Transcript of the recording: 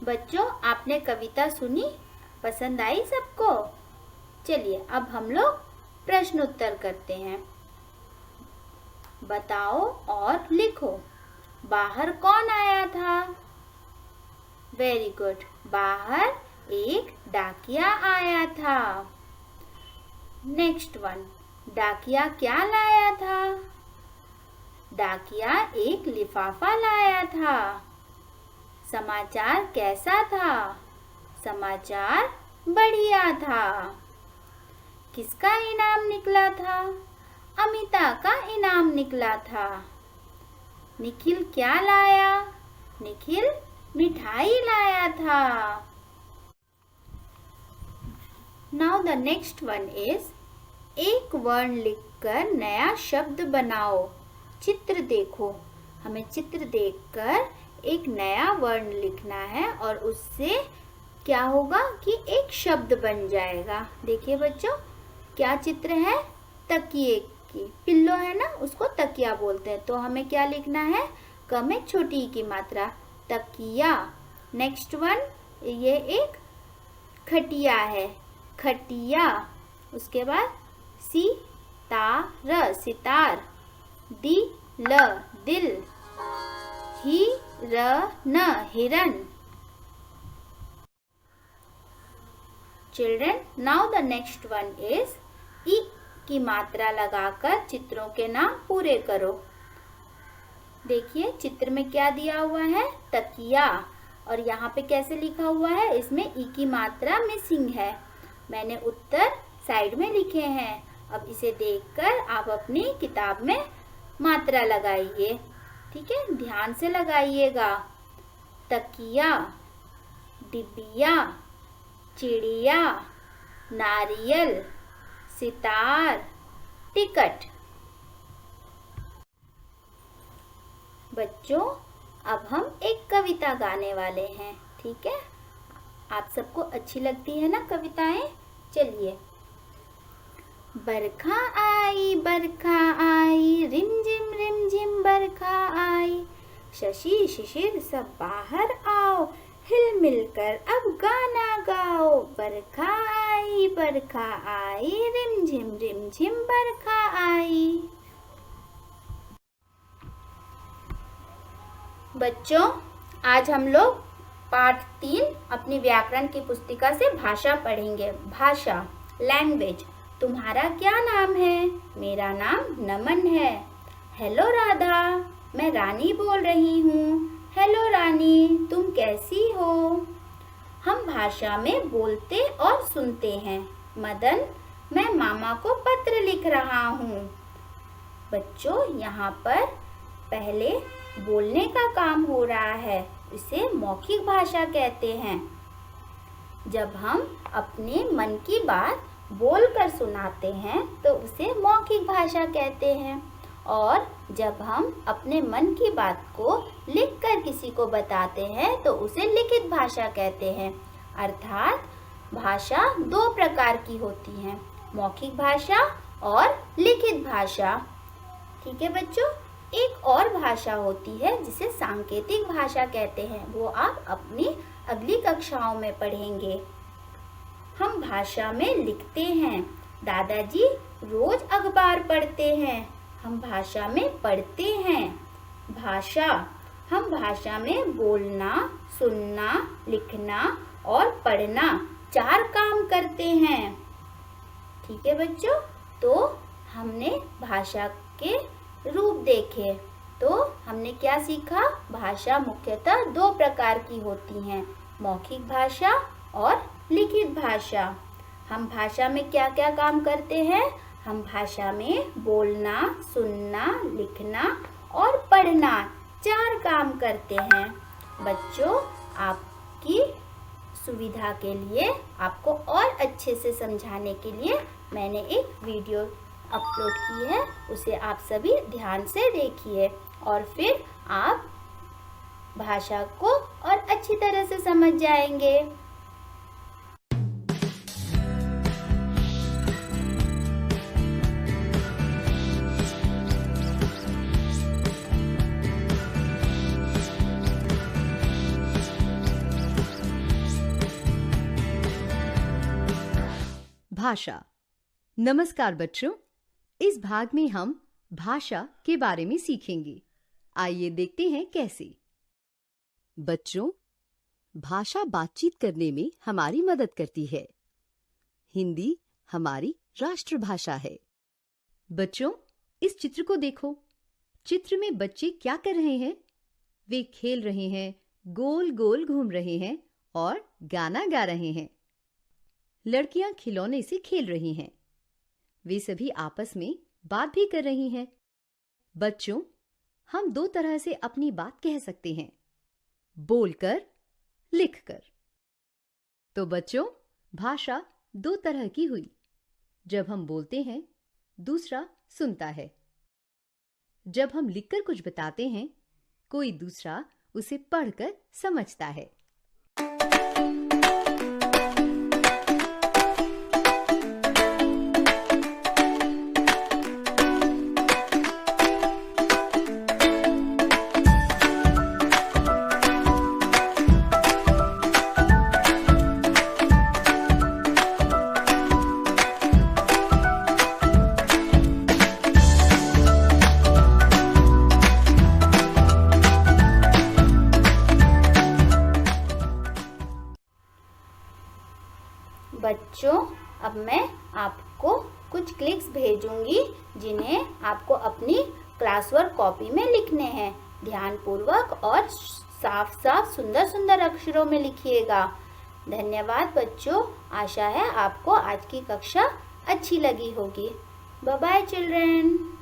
बच्चों, आपने कविता सुनी? पसंद आई सबको? चलिए अब हम लोग प्रश्न उत्तर करते हैं। बताओ और लिखो, बाहर कौन आया था? वेरी गुड, बाहर एक डाकिया आया था। नेक्स्ट वन, डाकिया क्या लाया था? डाकिया एक लिफाफा लाया था। समाचार कैसा था? समाचार बढ़िया था। किसका इनाम निकला था? अमिता का इनाम निकला था। निखिल क्या लाया? निखिल मिठाई लाया था। Now the next one is, एक वर्ण लिखकर नया शब्द बनाओ। चित्र देखो, हमें चित्र देखकर एक नया वर्ण लिखना है और उससे क्या होगा कि एक शब्द बन जाएगा। देखिए बच्चों, क्या चित्र है? तकिए की, पिल्लो है ना, उसको तकिया बोलते हैं। तो हमें क्या लिखना है? क में छोटी की मात्रा, तकिया। नेक्स्ट वन, ये एक खटिया है, खटिया। उसके बाद सितार, सितार। दिल, दिल। हिरन, हिरन। Children, now the next one is, ई की मात्रा लगाकर चित्रों के नाम पूरे करो। देखिए चित्र में क्या दिया हुआ है? तकिया। और यहाँ पे कैसे लिखा हुआ है? इसमें ई की मात्रा मिसिंग है। मैंने उत्तर साइड में लिखे हैं। अब इसे देखकर आप अपनी किताब में मात्रा लगाइए। ठीक है, ध्यान से लगाइएगा। तकिया, डिबिया, चिड़िया, नारियल, सितार, टिकट। बच्चों, अब हम एक कविता गाने वाले हैं। ठीक है, आप सबको अच्छी लगती है ना कविताएं? चलिए। बरखा आई, रिम झिम बरखा आई। शशि शिशिर सब बाहर आओ, हिल मिलकर अब गाना गाओ। बरखा आई, रिम झिम बरखा आई। बच्चों, आज हम लोग पाठ 3 अपनी व्याकरण की पुस्तिका से भाषा पढ़ेंगे। भाषा, लैंग्वेज। तुम्हारा क्या नाम है? मेरा नाम नमन है। हेलो राधा, मैं रानी बोल रही हूँ। हेलो रानी, तुम कैसी हो? हम भाषा में बोलते और सुनते हैं। मदन, मैं मामा को पत्र लिख रहा हूँ। बच्चों, यहाँ पर पहले बोलने का काम हो रहा है, इसे मौखिक भाषा कहते हैं। जब हम अपने मन की बात बोलकर सुनाते हैं तो उसे मौखिक भाषा कहते हैं, और जब हम अपने मन की बात को लिखकर किसी को बताते हैं तो उसे लिखित भाषा कहते हैं। अर्थात भाषा 2 प्रकार की होती है, मौखिक भाषा और लिखित भाषा। ठीक है बच्चों, एक और भाषा होती है जिसे सांकेतिक भाषा कहते हैं, वो आप अपनी अगली कक्षाओं में पढ़ेंगे। हम भाषा में लिखते हैं। दादाजी रोज अखबार पढ़ते हैं। हम भाषा में पढ़ते हैं। भाषा, हम भाषा में बोलना, सुनना, लिखना और पढ़ना 4 काम करते हैं। ठीक है बच्चों, तो हमने भाषा के रूप देखे। तो हमने क्या सीखा? भाषा मुख्यतः 2 प्रकार की होती हैं, मौखिक भाषा और लिखित भाषा। हम भाषा में क्या क्या काम करते हैं? हम भाषा में बोलना, सुनना, लिखना और पढ़ना 4 काम करते हैं। बच्चों, आपकी सुविधा के लिए, आपको और अच्छे से समझाने के लिए मैंने एक वीडियो अपलोड की है, उसे आप सभी ध्यान से देखिए और फिर आप भाषा को और अच्छी तरह से समझ जाएंगे। भाषा। नमस्कार बच्चों, इस भाग में हम भाषा के बारे में सीखेंगे। आइए देखते हैं कैसे। बच्चों, भाषा बातचीत करने में हमारी मदद करती है। हिंदी हमारी राष्ट्रभाषा है। बच्चों, इस चित्र को देखो। चित्र में बच्चे क्या कर रहे हैं? वे खेल रहे हैं, गोल गोल घूम रहे हैं और गाना गा रहे हैं। लड़कियां खिलौने से खेल रही हैं। वे सभी आपस में बात भी कर रही हैं। बच्चों, हम दो तरह से अपनी बात कह सकते हैं, बोलकर, लिखकर। तो बच्चों, भाषा दो तरह की हुई। जब हम बोलते हैं, दूसरा सुनता है। जब हम लिखकर कुछ बताते हैं, कोई दूसरा उसे पढ़कर समझता है। बच्चों, अब मैं आपको कुछ क्लिक्स भेजूंगी जिन्हें आपको अपनी क्लास वर्क कॉपी में लिखने हैं। ध्यानपूर्वक और साफ साफ सुंदर सुंदर अक्षरों में लिखिएगा। धन्यवाद बच्चों। आशा है आपको आज की कक्षा अच्छी लगी होगी। Bye bye children.